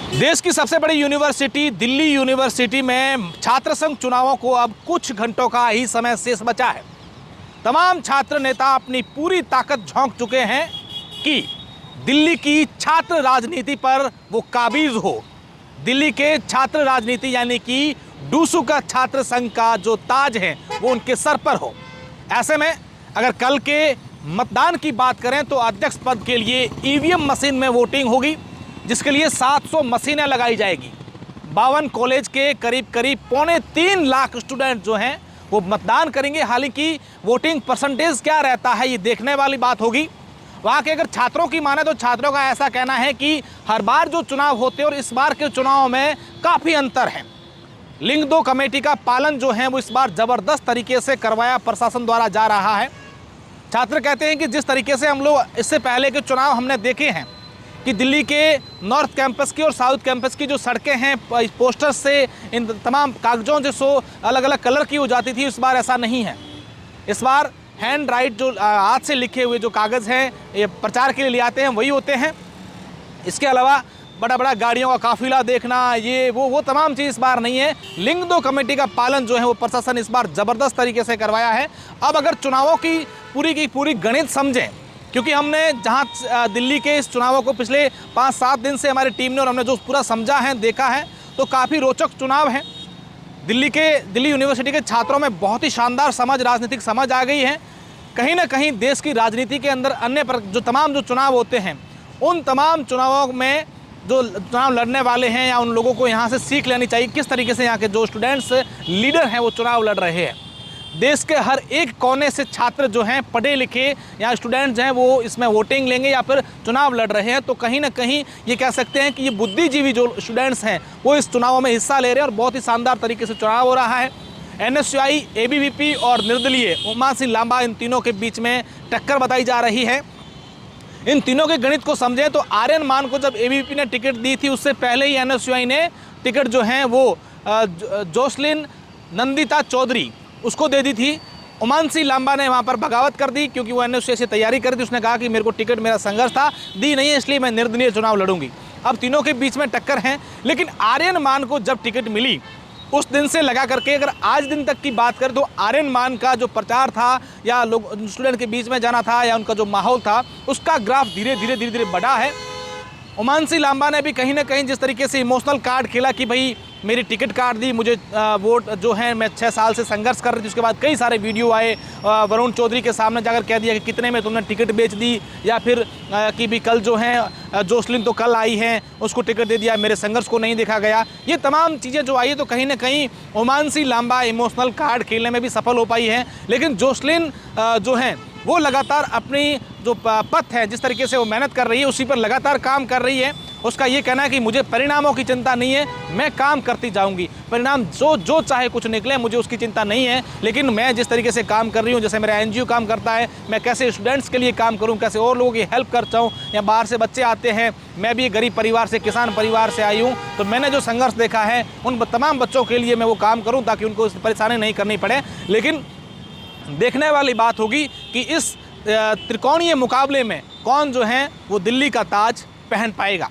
देश की सबसे बड़ी यूनिवर्सिटी दिल्ली यूनिवर्सिटी में छात्र संघ चुनावों को अब कुछ घंटों का ही समय शेष बचा है। तमाम छात्र नेता अपनी पूरी ताकत झोंक चुके हैं कि दिल्ली की छात्र राजनीति पर वो काबिज हो। दिल्ली के छात्र राजनीति यानी कि डूसू का छात्र संघ का जो ताज है वो उनके सर पर हो। ऐसे में अगर कल के मतदान की बात करें तो अध्यक्ष पद के लिए ईवीएम मशीन में वोटिंग होगी, जिसके लिए 700 मशीनें लगाई जाएगी। 52 कॉलेज के करीब 3.25 लाख स्टूडेंट जो हैं वो मतदान करेंगे। हालांकि वोटिंग परसेंटेज क्या रहता है ये देखने वाली बात होगी। वहाँ के अगर छात्रों की माने तो छात्रों का ऐसा कहना है कि हर बार जो चुनाव होते हैं और इस बार के चुनाव में काफ़ी अंतर है। लिंग 2 कमेटी का पालन जो है वो इस बार ज़बरदस्त तरीके से करवाया प्रशासन द्वारा जा रहा है। छात्र कहते हैं कि जिस तरीके से हम लोग इससे पहले के चुनाव हमने देखे हैं कि दिल्ली के नॉर्थ कैंपस की और साउथ कैंपस की जो सड़कें हैं पोस्टर से इन तमाम कागजों जो अलग अलग कलर की हो जाती थी, इस बार ऐसा नहीं है। इस बार हैंड राइट जो हाथ से लिखे हुए जो कागज़ हैं ये प्रचार के लिए ले आते हैं वही होते हैं। इसके अलावा बड़ा बड़ा गाड़ियों का काफिला देखना ये वो तमाम चीज़ इस बार नहीं है। लिंग 2 कमेटी का पालन जो है वो प्रशासन इस बार ज़बरदस्त तरीके से करवाया है। अब अगर चुनावों की पूरी गणित समझें, क्योंकि हमने जहां दिल्ली के इस चुनावों को पिछले 5-7 दिन से हमारी टीम ने और हमने जो पूरा समझा है देखा है तो काफ़ी रोचक चुनाव है। दिल्ली यूनिवर्सिटी के छात्रों में बहुत ही शानदार राजनीतिक समझ आ गई है। कहीं ना कहीं देश की राजनीति के अंदर अन्य जो तमाम चुनाव होते हैं उन तमाम चुनावों में जो चुनाव लड़ने वाले हैं या उन लोगों को यहाँ से सीख लेनी चाहिए किस तरीके से यहाँ के जो स्टूडेंट्स लीडर हैं वो चुनाव लड़ रहे हैं। देश के हर एक कोने से छात्र जो हैं पढ़े लिखे या स्टूडेंट्स हैं वो इसमें वोटिंग लेंगे या फिर चुनाव लड़ रहे हैं। तो कहीं ना कहीं ये कह सकते हैं कि ये बुद्धिजीवी जो स्टूडेंट्स हैं वो इस चुनावों में हिस्सा ले रहे हैं और बहुत ही शानदार तरीके से चुनाव हो रहा है। NSUI, ABVP और निर्दलीय उमा सिंह लांबा इन तीनों के बीच में टक्कर बताई जा रही है। इन तीनों के गणित को समझें तो आर्यन मान को जब ABVP ने टिकट दी थी उससे पहले ही NSUI ने टिकट जो हैं वो जोसलिन नंदिता चौधरी उसको दे दी थी। उमान सिंह लांबा ने वहाँ पर बगावत कर दी क्योंकि वो NSUI से तैयारी कर दी। उसने कहा कि मेरे को टिकट मेरा संघर्ष था, दी नहीं है इसलिए मैं निर्दलीय चुनाव लड़ूंगी। अब तीनों के बीच में टक्कर है, लेकिन आर्यन मान को जब टिकट मिली उस दिन से लगा करके अगर आज दिन तक की बात करें तो आर्यन मान का जो प्रचार था या लोग स्टूडेंट के बीच में जाना था या उनका जो माहौल था उसका ग्राफ धीरे धीरे बढ़ा है। उमान सिंह लांबा ने भी कहीं ना कहीं जिस तरीके से इमोशनल कार्ड खेला कि भाई मेरी टिकट काट दी, मुझे वोट जो है मैं 6 साल से संघर्ष कर रही थी। उसके बाद कई सारे वीडियो आए, वरुण चौधरी के सामने जाकर कह दिया कि कितने में तुमने टिकट बेच दी, या फिर कि भी कल जो है जोसलिन तो कल आई हैं उसको टिकट दे दिया, मेरे संघर्ष को नहीं देखा गया। ये तमाम चीज़ें जो आई तो कहीं ना कहीं उमान सिंह लांबा इमोशनल कार्ड खेलने में भी सफल हो पाई है। लेकिन जोसलिन जो हैं वो लगातार अपनी जो पथ है जिस तरीके से वो मेहनत कर रही है उसी पर लगातार काम कर रही है। उसका ये कहना है कि मुझे परिणामों की चिंता नहीं है, मैं काम करती जाऊंगी, परिणाम जो चाहे कुछ निकले मुझे उसकी चिंता नहीं है। लेकिन मैं जिस तरीके से काम कर रही हूँ, जैसे मेरा NGO काम करता है, मैं कैसे स्टूडेंट्स के लिए काम करूँ, कैसे और लोगों की हेल्प करता हूँ, या बाहर से बच्चे आते हैं, मैं भी गरीब परिवार से किसान परिवार से आई हूँ, तो मैंने जो संघर्ष देखा है उन तमाम बच्चों के लिए मैं वो काम करूँ ताकि उनको परेशानी नहीं करनी पड़े। लेकिन देखने वाली बात होगी कि इस त्रिकोणीय मुकाबले में कौन जो है वो दिल्ली का ताज पहन पाएगा।